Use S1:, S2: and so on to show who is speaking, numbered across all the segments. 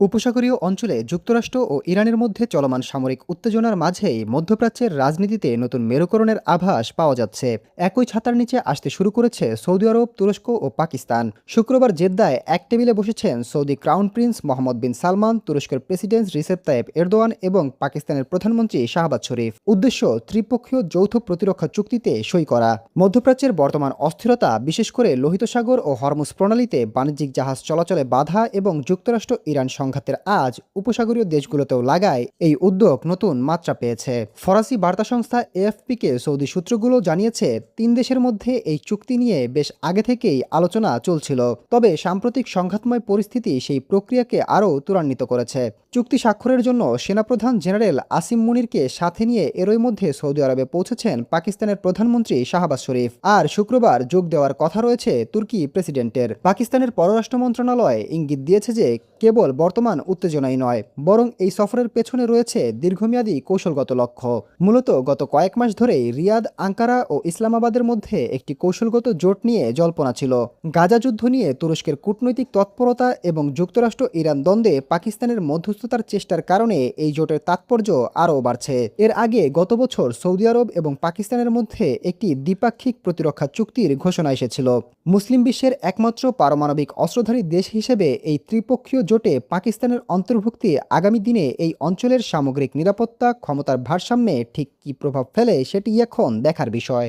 S1: উপসাগরীয় অঞ্চলে যুক্তরাষ্ট্র ও ইরানের মধ্যে চলমান সামরিক উত্তেজনার মাঝেই মধ্যপ্রাচ্যের রাজনীতিতে নতুন মেরুকরণের আভাস পাওয়া যাচ্ছে। একই ছাতার নিচে আসতে শুরু করেছে সৌদি আরব, তুরস্ক ও পাকিস্তান। শুক্রবার জেদ্দায় এক টেবিলে বসেছেন সৌদি ক্রাউন প্রিন্স মোহাম্মদ বিন সালমান, তুরস্কের প্রেসিডেন্ট রিসেপ তাইয়েপ এরদোয়ান এবং পাকিস্তানের প্রধানমন্ত্রী শাহবাজ শরীফ। উদ্দেশ্য ত্রিপক্ষীয় যৌথ প্রতিরক্ষা চুক্তিতে সই করা। মধ্যপ্রাচ্যের বর্তমান অস্থিরতা, বিশেষ করে লোহিত সাগর ও হরমুজ প্রণালীতে বাণিজ্যিক জাহাজ চলাচলে বাধা এবং যুক্তরাষ্ট্র ইরান সংঘাতের আজ উপসাগরীয় দেশগুলোতেও লাগায় এই উদ্যোগ নতুন মাত্রা পেয়েছে। ফরাসি বার্তা সংস্থা এএফপিকে সৌদি সূত্রগুলো জানিয়েছে, তিন দেশের মধ্যে এই চুক্তি নিয়ে বেশ আগে থেকেই আলোচনা চলছিল, তবে সাম্প্রতিক সংঘাতময় পরিস্থিতি সেই প্রক্রিয়াকে আরও ত্বরান্বিত করেছে। চুক্তি স্বাক্ষরের জন্য সেনাপ্রধান জেনারেল আসিম মুনিরকে সাথে নিয়ে এরই মধ্যে সৌদি আরবে পৌঁছেছেন পাকিস্তানের প্রধানমন্ত্রী শাহবাজ শরীফ। আর শুক্রবার যোগ দেওয়ার কথা রয়েছে তুর্কি প্রেসিডেন্টের। পাকিস্তানের পররাষ্ট্র মন্ত্রণালয় ইঙ্গিত দিয়েছে যে কেবল বর্তমান উত্তেজনাই নয়, বরং এই সফরের পেছনে রয়েছে দীর্ঘমেয়াদী কৌশলগত লক্ষ্য। মূলত গত কয়েক মাস ধরেই রিয়াদ, আঙ্কারা ও ইসলামাবাদের মধ্যে একটি কৌশলগত জোট নিয়ে জল্পনা ছিল। গাজা যুদ্ধ নিয়ে তুরস্কের কূটনৈতিক তৎপরতা এবং যুক্তরাষ্ট্র ইরান দ্বন্দ্বে পাকিস্তানের মধ্যস্থতার চেষ্টার কারণে এই জোটের তাৎপর্য আরও বাড়ছে। এর আগে গত বছর সৌদি আরব এবং পাকিস্তানের মধ্যে একটি দ্বিপাক্ষিক প্রতিরক্ষা চুক্তির ঘোষণা এসেছিল। মুসলিম বিশ্বের একমাত্র পারমাণবিক অস্ত্রধারী দেশ হিসেবে এই ত্রিপক্ষীয় জোটে পাকিস্তানের অন্তর্ভুক্তি আগামী দিনে এই অঞ্চলের সামগ্রিক নিরাপত্তা, ক্ষমতার ভারসাম্যে ঠিক কী প্রভাব ফেলে সেটি এখন দেখার বিষয়।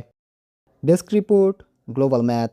S1: Desk report, global math.